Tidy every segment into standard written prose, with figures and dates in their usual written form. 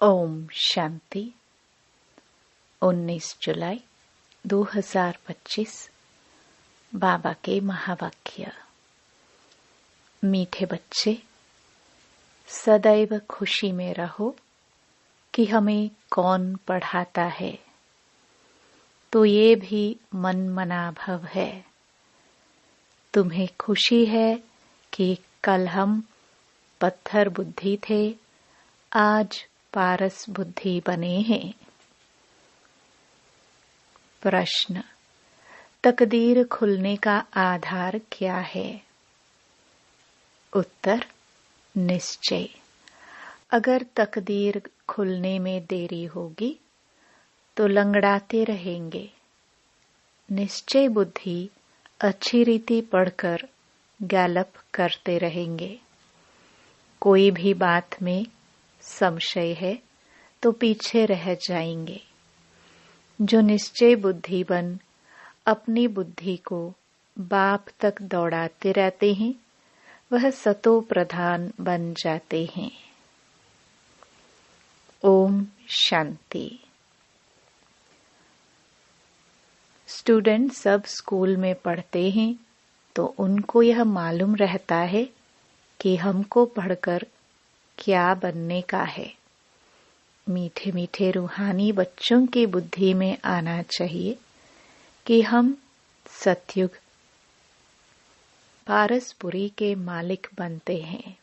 ओम शांति। 19 जुलाई 2025 बाबा के महावाक्य। मीठे बच्चे, सदैव खुशी में रहो कि हमें कौन पढ़ाता है, तो ये भी मन मना भव है। तुम्हें खुशी है कि कल हम पत्थर बुद्धि थे, आज पारस बुद्धि बने हैं। प्रश्न: तकदीर खुलने का आधार क्या है? उत्तर: निश्चय। अगर तकदीर खुलने में देरी होगी तो लंगड़ाते रहेंगे। निश्चय बुद्धि अच्छी रीति पढ़कर गैलप करते रहेंगे। कोई भी बात में संशय है तो पीछे रह जाएंगे। जो निश्चय बुद्धि बन अपनी बुद्धि को बाप तक दौड़ाते रहते हैं, वह सतो प्रधान बन जाते हैं। ओम शांति। स्टूडेंट सब स्कूल में पढ़ते हैं तो उनको यह मालूम रहता है कि हमको पढ़कर क्या बनने का है। मीठे मीठे रूहानी बच्चों की बुद्धि में आना चाहिए कि हम सतयुग पारसपुरी के मालिक बनते हैं।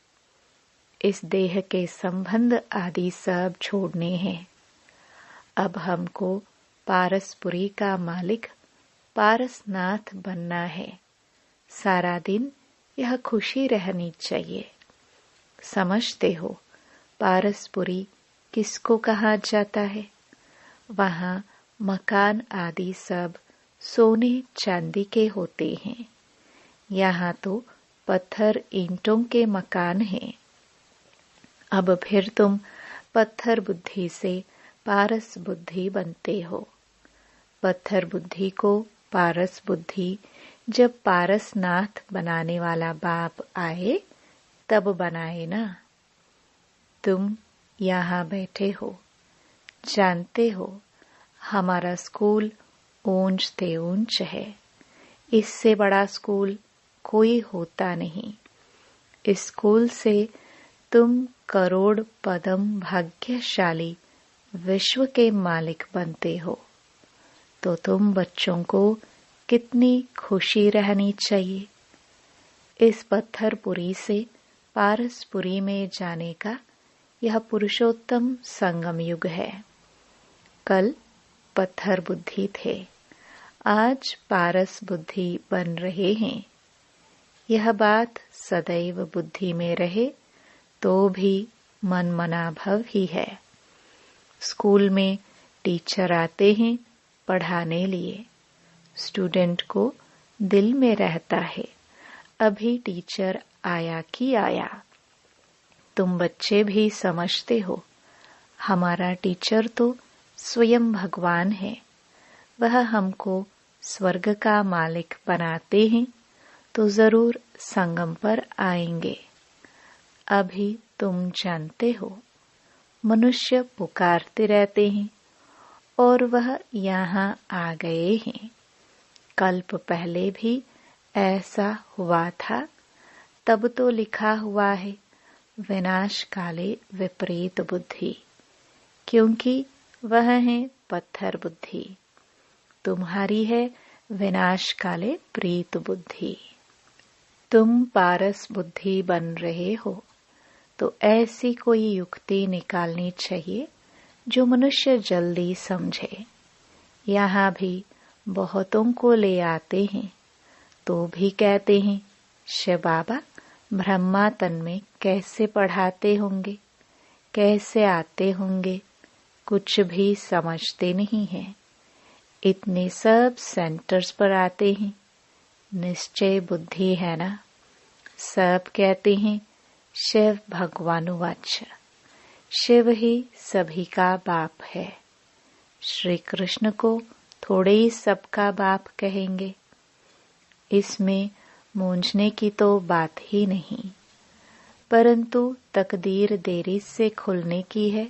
इस देह के संबंध आदि सब छोड़ने हैं। अब हमको पारसपुरी का मालिक पारसनाथ बनना है। सारा दिन यह खुशी रहनी चाहिए। समझते हो पारसपुरी किसको कहा जाता है? वहाँ मकान आदि सब सोने चांदी के होते हैं। यहाँ तो पत्थर ईंटों के मकान हैं। अब फिर तुम पत्थर बुद्धि से पारस बुद्धि बनते हो। पत्थर बुद्धि को पारस बुद्धि जब पारसनाथ बनाने वाला बाप आए तब बनाए ना। तुम यहाँ बैठे हो, जानते हो हमारा स्कूल ऊंच से ऊंच है। इससे बड़ा स्कूल कोई होता नहीं। इस स्कूल से तुम करोड़ पदम भाग्यशाली विश्व के मालिक बनते हो। तो तुम बच्चों को कितनी खुशी रहनी चाहिए। इस पत्थरपुरी से पारसपुरी में जाने का यह पुरुषोत्तम संगम युग है। कल पत्थर बुद्धि थे, आज पारस बुद्धि बन रहे हैं। यह बात सदैव बुद्धि में रहे तो भी मन मना भव ही है। स्कूल में टीचर आते हैं पढ़ाने लिए। स्टूडेंट को दिल में रहता है, अभी टीचर आया कि आया। तुम बच्चे भी समझते हो हमारा टीचर तो स्वयं भगवान है। वह हमको स्वर्ग का मालिक बनाते हैं तो जरूर संगम पर आएंगे। अभी तुम जानते हो मनुष्य पुकारते रहते हैं और वह यहाँ आ गए हैं। कल्प पहले भी ऐसा हुआ था। तब तो लिखा हुआ है विनाश काले विपरीत बुद्धि, क्योंकि वह है पत्थर बुद्धि। तुम्हारी है विनाश काले प्रीत बुद्धि। तुम पारस बुद्धि बन रहे हो तो ऐसी कोई युक्ति निकालनी चाहिए जो मनुष्य जल्दी समझे। यहाँ भी बहुतों को ले आते हैं तो भी कहते हैं शिव बाबा ब्रह्मा तन में कैसे पढ़ाते होंगे, कैसे आते होंगे, कुछ भी समझते नहीं हैं। इतने सब सेंटर्स पर आते हैं। निश्चय बुद्धि है ना। सब कहते हैं शिव भगवानुवाच। शिव ही सभी का बाप है। श्री कृष्ण को थोड़े ही सबका बाप कहेंगे। इसमें मूंझने की तो बात ही नहीं, परंतु तकदीर देरी से खुलने की है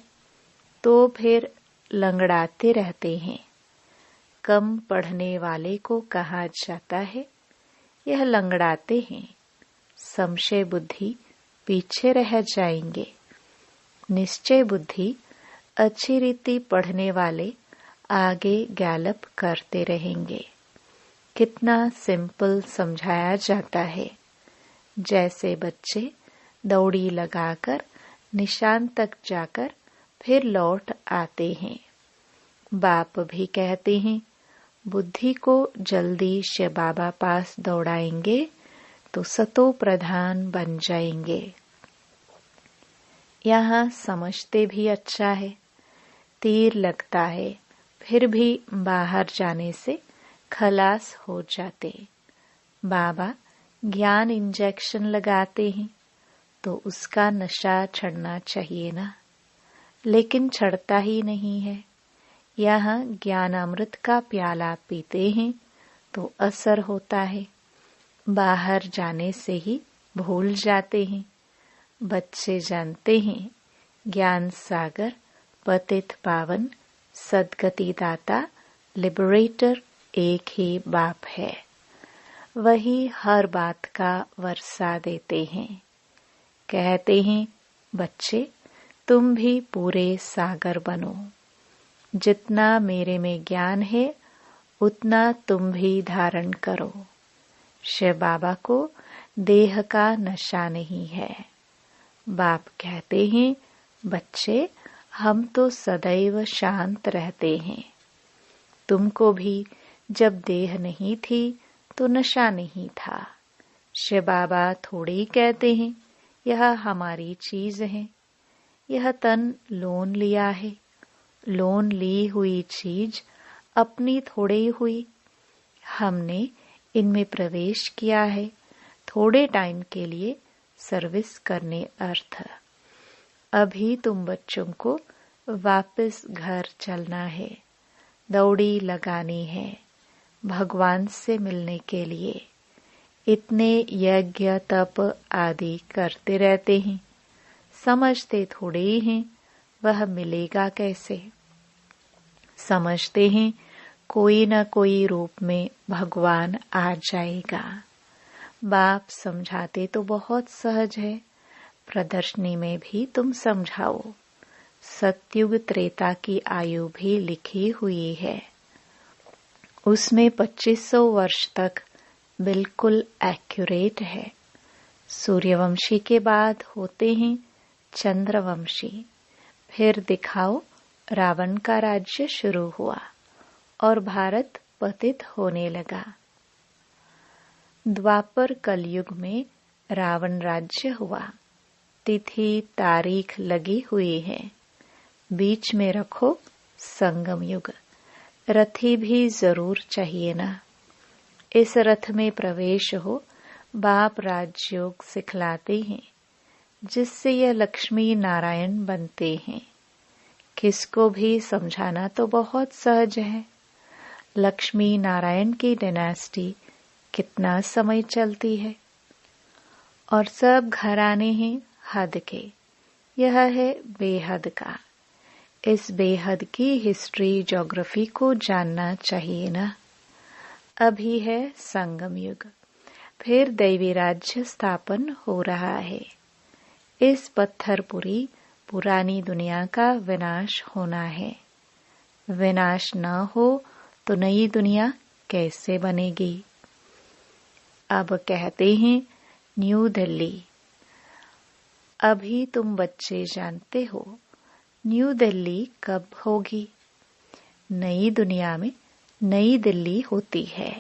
तो फिर लंगड़ाते रहते हैं। कम पढ़ने वाले को कहा जाता है यह लंगड़ाते हैं। संशय बुद्धि पीछे रह जाएंगे। निश्चय बुद्धि अच्छी रीति पढ़ने वाले आगे गैलप करते रहेंगे। कितना सिंपल समझाया जाता है। जैसे बच्चे दौड़ी लगाकर निशान तक जाकर फिर लौट आते हैं। बाप भी कहते हैं बुद्धि को जल्दी शिव बाबा पास दौड़ाएंगे तो सतो प्रधान बन जाएंगे। यहाँ समझते भी अच्छा है। तीर लगता है फिर भी बाहर जाने से खलास हो जाते। बाबा ज्ञान इंजेक्शन लगाते हैं तो उसका नशा चढ़ना चाहिए ना, लेकिन चढ़ता ही नहीं है। यहाँ ज्ञानामृत का प्याला पीते हैं तो असर होता है। बाहर जाने से ही भूल जाते हैं। बच्चे जानते हैं ज्ञान सागर पतित पावन सद्गति दाता लिबरेटर एक ही बाप है। वही हर बात का वर्षा देते हैं। कहते हैं बच्चे तुम भी पूरे सागर बनो। जितना मेरे में ज्ञान है उतना तुम भी धारण करो। शिव बाबा को देह का नशा नहीं है। बाप कहते हैं बच्चे हम तो सदैव शांत रहते हैं। तुमको भी जब देह नहीं थी तो नशा नहीं था। शिव बाबा थोड़े ही कहते हैं यह हमारी चीज है। यह तन लोन लिया है। लोन ली हुई चीज अपनी थोड़े ही हुई। हमने इनमें प्रवेश किया है थोड़े टाइम के लिए सर्विस करने अर्थ। अभी तुम बच्चों को वापस घर चलना है। दौड़ी लगानी है भगवान से मिलने के लिए। इतने यज्ञ तप आदि करते रहते हैं। समझते थोड़े ही हैं वह मिलेगा कैसे। समझते हैं कोई न कोई रूप में भगवान आ जाएगा। बाप समझाते तो बहुत सहज है। प्रदर्शनी में भी तुम समझाओ। सतयुग त्रेता की आयु भी लिखी हुई है। उसमें 2500 वर्ष तक बिल्कुल एक्यूरेट है। सूर्यवंशी के बाद होते हैं चंद्रवंशी। फिर दिखाओ रावण का राज्य शुरू हुआ और भारत पतित होने लगा। द्वापर कलयुग में रावण राज्य हुआ। तिथि तारीख लगी हुई है। बीच में रखो संगम युग। रथी भी जरूर चाहिए ना। इस रथ में प्रवेश हो। बाप राजयोग सिखलाते हैं जिससे यह लक्ष्मी नारायण बनते हैं। किसको भी समझाना तो बहुत सहज है। लक्ष्मी नारायण की डायनेस्टी कितना समय चलती है और सब घराने हैं हद के। यह है बेहद का। इस बेहद की हिस्ट्री ज्योग्राफी को जानना चाहिए ना। अभी है संगम युग। फिर दैवी राज्य स्थापन हो रहा है। इस पत्थरपुरी पुरानी दुनिया का विनाश होना है। विनाश न हो तो नई दुनिया कैसे बनेगी। अब कहते हैं न्यू दिल्ली। अभी तुम बच्चे जानते हो न्यू दिल्ली कब होगी। नई दुनिया में नई दिल्ली होती है।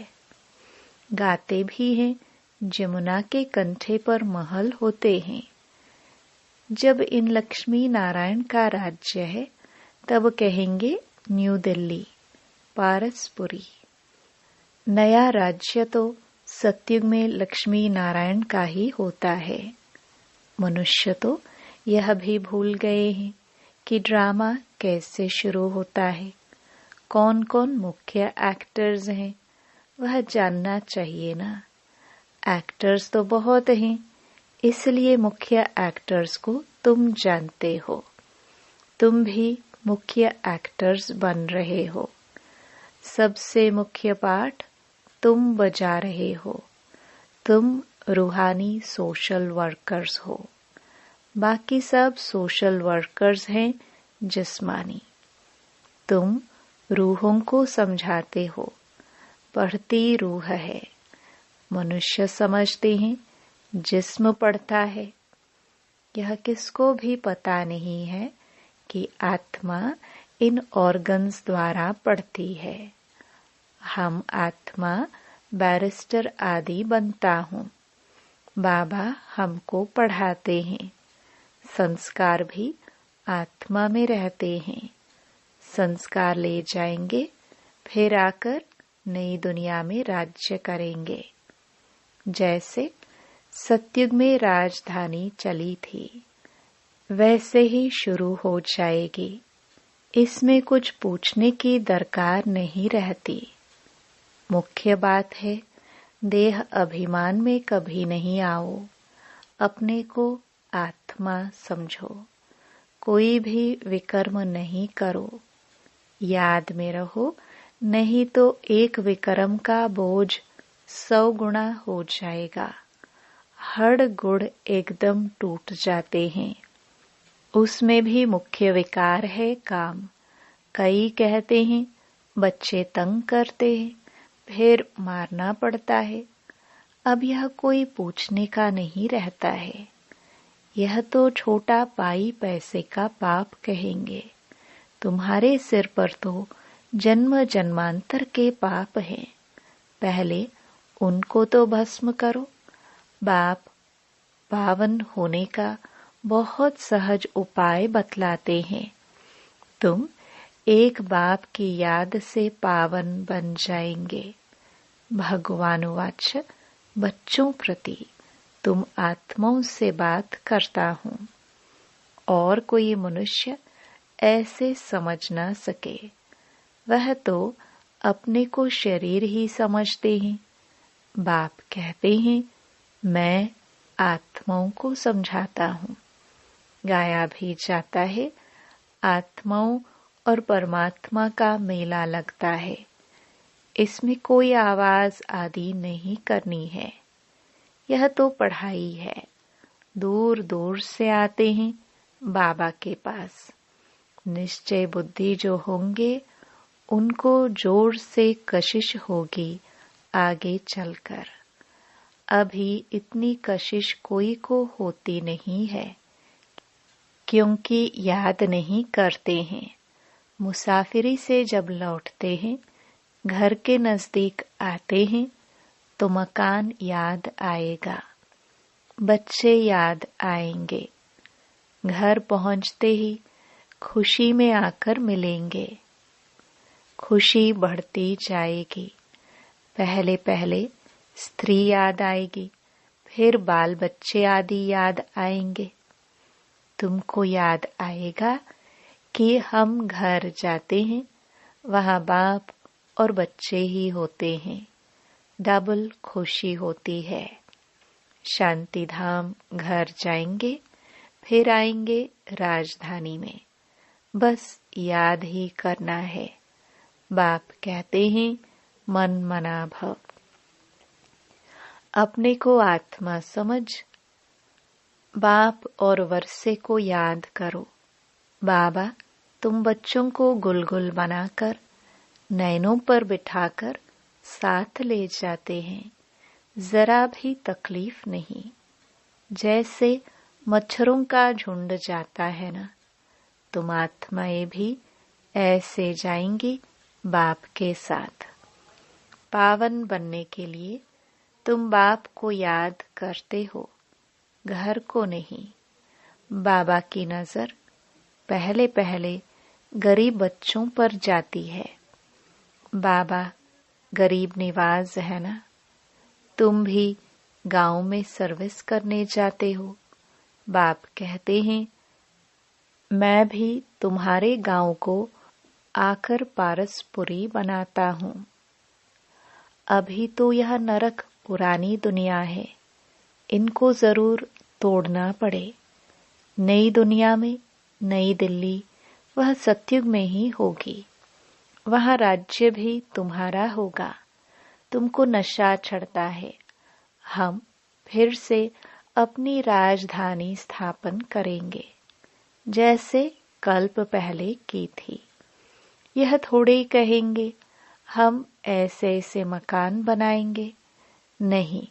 गाते भी हैं जमुना के कंठे पर महल होते हैं। जब इन लक्ष्मी नारायण का राज्य है तब कहेंगे न्यू दिल्ली पारसपुरी। नया राज्य तो सतयुग में लक्ष्मी नारायण का ही होता है। मनुष्य तो यह भी भूल गए हैं कि ड्रामा कैसे शुरू होता है। कौन कौन मुख्य एक्टर्स हैं वह जानना चाहिए ना। एक्टर्स तो बहुत हैं, इसलिए मुख्य एक्टर्स को तुम जानते हो। तुम भी मुख्य एक्टर्स बन रहे हो। सबसे मुख्य पार्ट तुम बजा रहे हो। तुम रूहानी सोशल वर्कर्स हो। बाकी सब सोशल वर्कर्स हैं जिस्मानी। तुम रूहों को समझाते हो। पढ़ती रूह है। मनुष्य समझते हैं जिस्म पढ़ता है। यह किसको भी पता नहीं है कि आत्मा इन ऑर्गन्स द्वारा पढ़ती है। हम आत्मा बैरिस्टर आदि बनता हूँ। बाबा हमको पढ़ाते हैं। संस्कार भी आत्मा में रहते हैं। संस्कार ले जाएंगे, फिर आकर नई दुनिया में राज्य करेंगे। जैसे सतयुग में राजधानी चली थी, वैसे ही शुरू हो जाएगी। इसमें कुछ पूछने की दरकार नहीं रहती। मुख्य बात है, देह अभिमान में कभी नहीं आओ। अपने को आत्मा समझो। कोई भी विकर्म नहीं करो। याद में रहो, नहीं तो एक विकर्म का बोझ 100 गुना हो जाएगा। हड़ गुड़ एकदम टूट जाते हैं। उसमें भी मुख्य विकार है काम। कई कहते हैं बच्चे तंग करते हैं, फिर मारना पड़ता है। अब यह कोई पूछने का नहीं रहता है। यह तो छोटा पाई पैसे का पाप कहेंगे। तुम्हारे सिर पर तो जन्म जन्मांतर के पाप हैं। पहले उनको तो भस्म करो। बाप पावन होने का बहुत सहज उपाय बतलाते हैं। तुम एक बाप की याद से पावन बन जाएंगे। भगवानुवाच बच्चों प्रति तुम आत्माओं से बात करता हूँ। और कोई मनुष्य ऐसे समझ ना सके। वह तो अपने को शरीर ही समझते हैं। बाप कहते हैं मैं आत्माओं को समझाता हूँ। गाया भी जाता है, आत्माओं और परमात्मा का मेला लगता है। इसमें कोई आवाज आदि नहीं करनी है। यह तो पढ़ाई है। दूर दूर से आते हैं बाबा के पास। निश्चय बुद्धि जो होंगे उनको जोर से कशिश होगी आगे चलकर। अभी इतनी कशिश कोई को होती नहीं है, क्योंकि याद नहीं करते हैं। मुसाफिरी से जब लौटते हैं, घर के नजदीक आते हैं तो मकान याद आएगा, बच्चे याद आएंगे। घर पहुंचते ही खुशी में आकर मिलेंगे। खुशी बढ़ती जाएगी। पहले पहले स्त्री याद आएगी, फिर बाल बच्चे आदि याद आएंगे। तुमको याद आएगा कि हम घर जाते हैं, वहाँ बाप और बच्चे ही होते हैं। डबल खुशी होती है। शांति धाम घर जाएंगे, फिर आएंगे राजधानी में। बस याद ही करना है। बाप कहते हैं मन मना भव। अपने को आत्मा समझ बाप और वर्षे को याद करो। बाबा तुम बच्चों को गुलगुल बनाकर नैनों पर बिठाकर साथ ले जाते हैं। जरा भी तकलीफ नहीं। जैसे मच्छरों का झुंड जाता है ना, तुम आत्माएं भी ऐसे जाएंगी बाप के साथ। पावन बनने के लिए तुम बाप को याद करते हो, घर को नहीं। बाबा की नजर पहले पहले गरीब बच्चों पर जाती है। बाबा गरीब निवाज है ना। तुम भी गांव में सर्विस करने जाते हो। बाप कहते हैं मैं भी तुम्हारे गांव को आकर पारसपुरी बनाता हूँ। अभी तो यह नरक पुरानी दुनिया है, इनको जरूर तोड़ना पड़े। नई दुनिया में नई दिल्ली वह सतयुग में ही होगी। वहाँ राज्य भी तुम्हारा होगा। तुमको नशा चढ़ता है। हम फिर से अपनी राजधानी स्थापन करेंगे, जैसे कल्प पहले की थी। यह थोड़े कहेंगे हम ऐसे ऐसे मकान बनाएंगे। नहीं,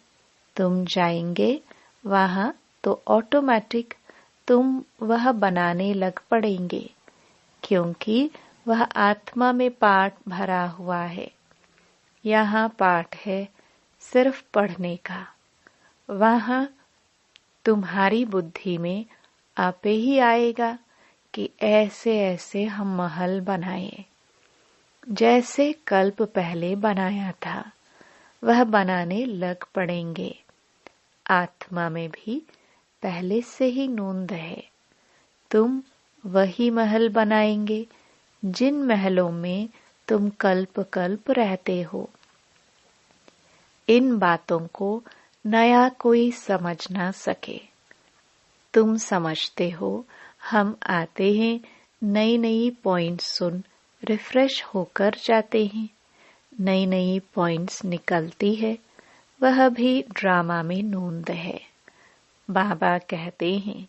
तुम जाएंगे वहाँ तो ऑटोमेटिक तुम वह बनाने लग पड़ेंगे, क्योंकि वह आत्मा में पाठ भरा हुआ है। यहाँ पाठ है सिर्फ पढ़ने का। वहाँ तुम्हारी बुद्धि में आपे ही आएगा कि ऐसे ऐसे हम महल बनाए, जैसे कल्प पहले बनाया था वह बनाने लग पड़ेंगे। आत्मा में भी पहले से ही नोंद है। तुम वही महल बनाएंगे जिन महलों में तुम कल्प कल्प रहते हो। इन बातों को नया कोई समझ ना सके। तुम समझते हो हम आते हैं, नई नई पॉइंट्स सुन रिफ्रेश होकर जाते हैं। नई नई पॉइंट्स निकलती है, वह भी ड्रामा में नोंद है। बाबा कहते हैं,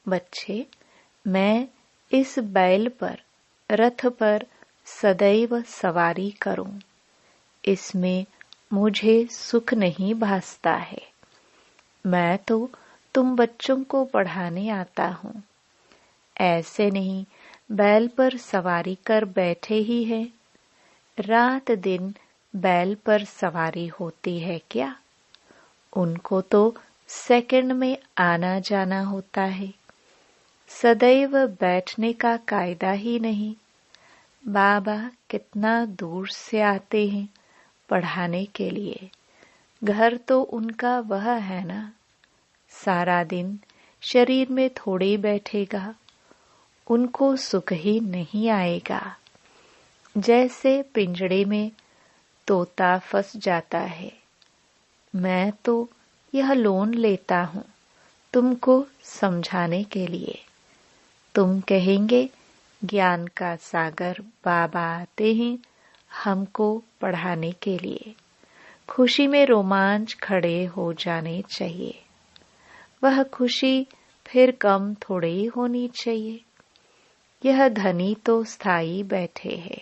बच्चे मैं इस बैल पर, रथ पर सदैव सवारी करूं, इसमें मुझे सुख नहीं भासता है। मैं तो तुम बच्चों को पढ़ाने आता हूँ। ऐसे नहीं बैल पर सवारी कर बैठे ही है। रात दिन बैल पर सवारी होती है क्या? उनको तो सेकंड में आना जाना होता है। सदैव बैठने का कायदा ही नहीं। बाबा कितना दूर से आते हैं पढ़ाने के लिए। घर तो उनका वह है ना। सारा दिन शरीर में थोड़े बैठेगा, उनको सुख ही नहीं आएगा। जैसे पिंजड़े में तोता फंस जाता है। मैं तो यह लोन लेता हूँ तुमको समझाने के लिए। तुम कहेंगे ज्ञान का सागर बाबा आते हैं हमको पढ़ाने के लिए। खुशी में रोमांच खड़े हो जाने चाहिए। वह खुशी फिर कम थोड़े ही होनी चाहिए। यह धनी तो स्थायी बैठे हैं।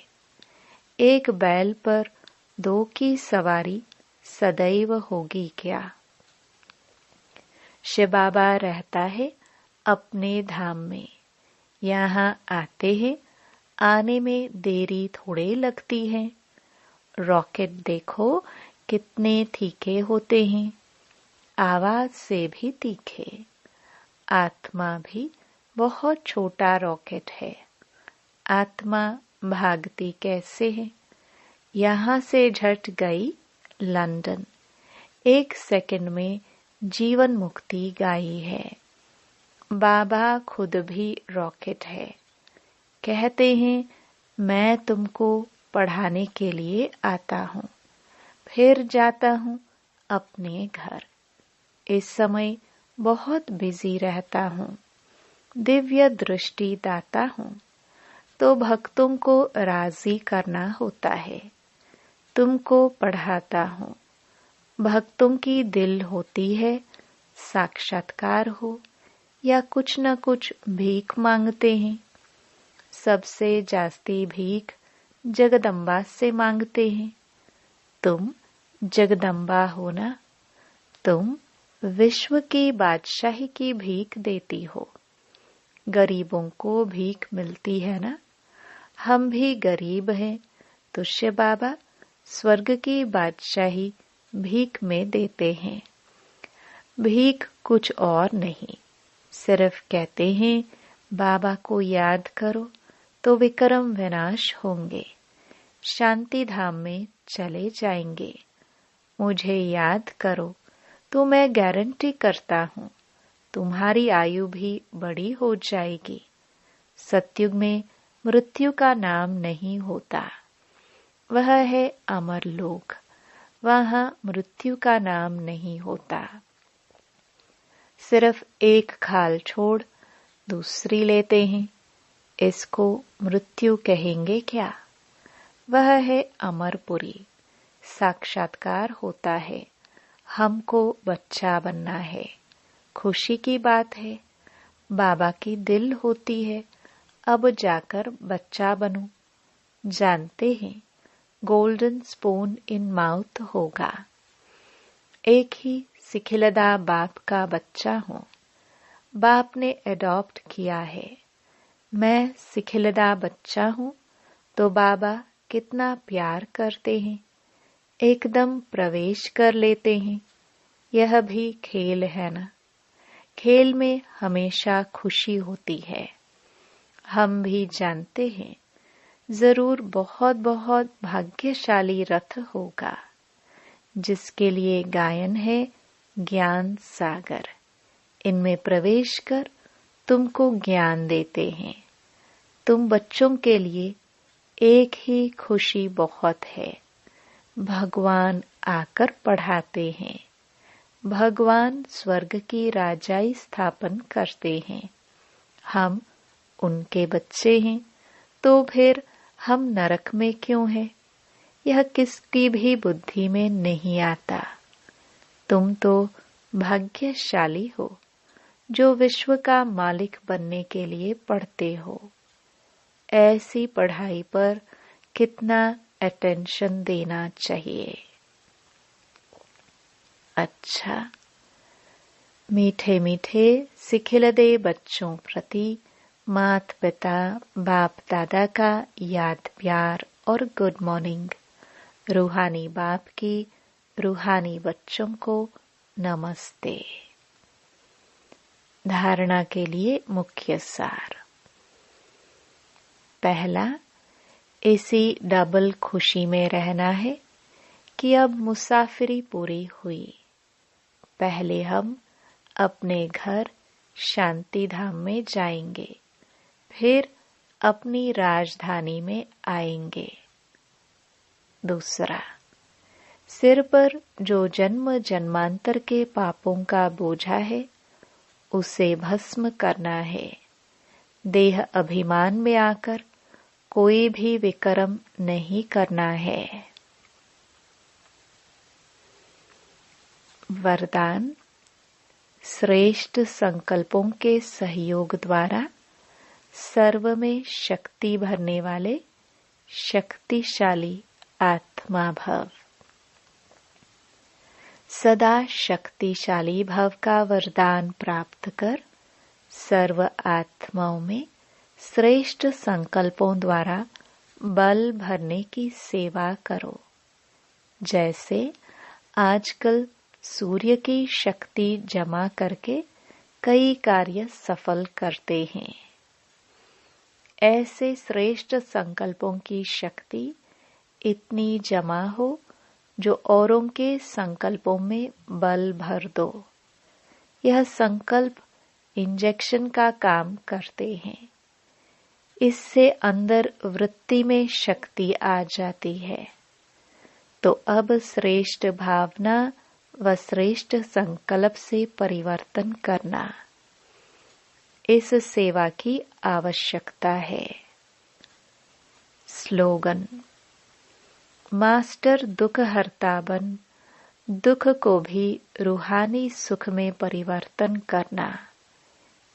एक बैल पर दो की सवारी सदैव होगी क्या? शिव बाबा रहता है अपने धाम में। यहाँ आते हैं, आने में देरी थोड़े लगती है। रॉकेट देखो कितने तीखे होते हैं, आवाज से भी तीखे। आत्मा भी बहुत छोटा रॉकेट है। आत्मा भागती कैसे है? यहाँ से झट गई लंदन। 1 सेकंड में जीवन मुक्ति गाई है। बाबा खुद भी रॉकेट है। कहते हैं मैं तुमको पढ़ाने के लिए आता हूँ, फिर जाता हूँ अपने घर। इस समय बहुत बिजी रहता हूँ। दिव्य दृष्टि दाता हूँ, तो भक्तों को राजी करना होता है। तुमको पढ़ाता हूँ। भक्तों की दिल होती है साक्षात्कार हो या कुछ न कुछ भीख मांगते हैं। सबसे जास्ती भीख जगदम्बा से मांगते हैं। तुम जगदम्बा हो ना। तुम विश्व की बादशाही की भीख देती हो। गरीबों को भीख मिलती है ना। हम भी गरीब हैं, तो शिव बाबा स्वर्ग की बादशाही भीख में देते हैं। भीख कुछ और नहीं, सिर्फ कहते हैं बाबा को याद करो तो विक्रम विनाश होंगे, शांति धाम में चले जाएंगे। मुझे याद करो तो मैं गारंटी करता हूँ तुम्हारी आयु भी बड़ी हो जाएगी। सतयुग में मृत्यु का नाम नहीं होता, वह है अमर लोक। वहाँ मृत्यु का नाम नहीं होता। सिर्फ एक खाल छोड़ दूसरी लेते हैं। इसको मृत्यु कहेंगे क्या? वह है अमरपुरी। साक्षात्कार होता है। हमको बच्चा बनना है। खुशी की बात है। बाबा की दिल होती है, अब जाकर बच्चा बनूं। जानते हैं, गोल्डन स्पून इन माउथ होगा। एक ही सिखिलदा बाप का बच्चा हूं। बाप ने एडॉप्ट किया है। मैं सिखिलदा बच्चा हूं तो बाबा कितना प्यार करते हैं। एकदम प्रवेश कर लेते हैं। यह भी खेल है ना। खेल में हमेशा खुशी होती है। हम भी जानते हैं, जरूर बहुत बहुत भाग्यशाली रथ होगा, जिसके लिए गायन है ज्ञान सागर। इनमें प्रवेश कर तुमको ज्ञान देते हैं। तुम बच्चों के लिए एक ही खुशी बहुत है। भगवान आकर पढ़ाते हैं। भगवान स्वर्ग की राजाई स्थापन करते हैं। हम उनके बच्चे हैं, तो फिर हम नरक में क्यों हैं? यह किसकी भी बुद्धि में नहीं आता। तुम तो भाग्यशाली हो जो विश्व का मालिक बनने के लिए पढ़ते हो। ऐसी पढ़ाई पर कितना अटेंशन देना चाहिए। अच्छा, मीठे मीठे सिखिलदे बच्चों प्रति मात पिता बाप दादा का याद प्यार और गुड मॉर्निंग। रूहानी बाप की रूहानी बच्चों को नमस्ते। धारणा के लिए मुख्य सार। पहला, इसी डबल खुशी में रहना है कि अब मुसाफिरी पूरी हुई। पहले हम अपने घर शांति धाम में जाएंगे, फिर अपनी राजधानी में आएंगे। दूसरा, सिर पर जो जन्म जन्मांतर के पापों का बोझा है, उसे भस्म करना है। देह अभिमान में आकर कोई भी विकर्म नहीं करना है। वरदान, श्रेष्ठ संकल्पों के सहयोग द्वारा सर्व में शक्ति भरने वाले शक्तिशाली आत्मा भव। सदा शक्तिशाली भव का वरदान प्राप्त कर सर्व आत्माओं में श्रेष्ठ संकल्पों द्वारा बल भरने की सेवा करो। जैसे आजकल सूर्य की शक्ति जमा करके कई कार्य सफल करते हैं, ऐसे श्रेष्ठ संकल्पों की शक्ति इतनी जमा हो जो औरों के संकल्पों में बल भर दो। यह संकल्प इंजेक्शन का काम करते हैं। इससे अंदर वृत्ति में शक्ति आ जाती है। तो अब श्रेष्ठ भावना व श्रेष्ठ संकल्प से परिवर्तन करना, इस सेवा की आवश्यकता है। स्लोगन, मास्टर दुख हरता बन, दुख को भी रूहानी सुख में परिवर्तन करना,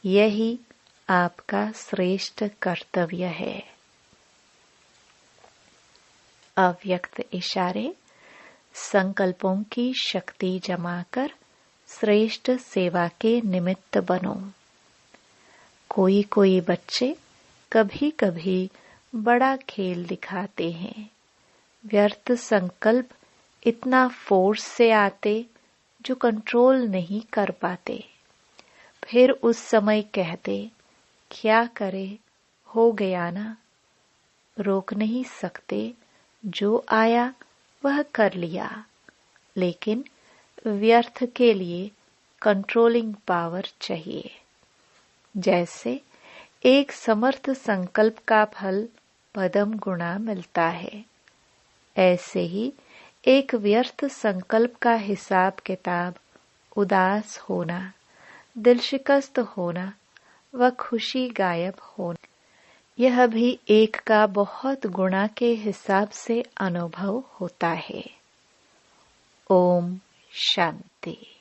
यही आपका श्रेष्ठ कर्तव्य है। अव्यक्त इशारे, संकल्पों की शक्ति जमा कर श्रेष्ठ सेवा के निमित्त बनो। कोई कोई बच्चे कभी कभी बड़ा खेल दिखाते हैं। व्यर्थ संकल्प इतना फोर्स से आते जो कंट्रोल नहीं कर पाते। फिर उस समय कहते, क्या करे, हो गया ना। रोक नहीं सकते, जो आया वह कर लिया। लेकिन व्यर्थ के लिए कंट्रोलिंग पावर चाहिए। जैसे एक समर्थ संकल्प का फल पदम गुणा मिलता है, ऐसे ही एक व्यर्थ संकल्प का हिसाब किताब, उदास होना, दिल शिकस्त होना व खुशी गायब होना, यह भी एक का बहुत गुणा के हिसाब से अनुभव होता है। ओम शांति।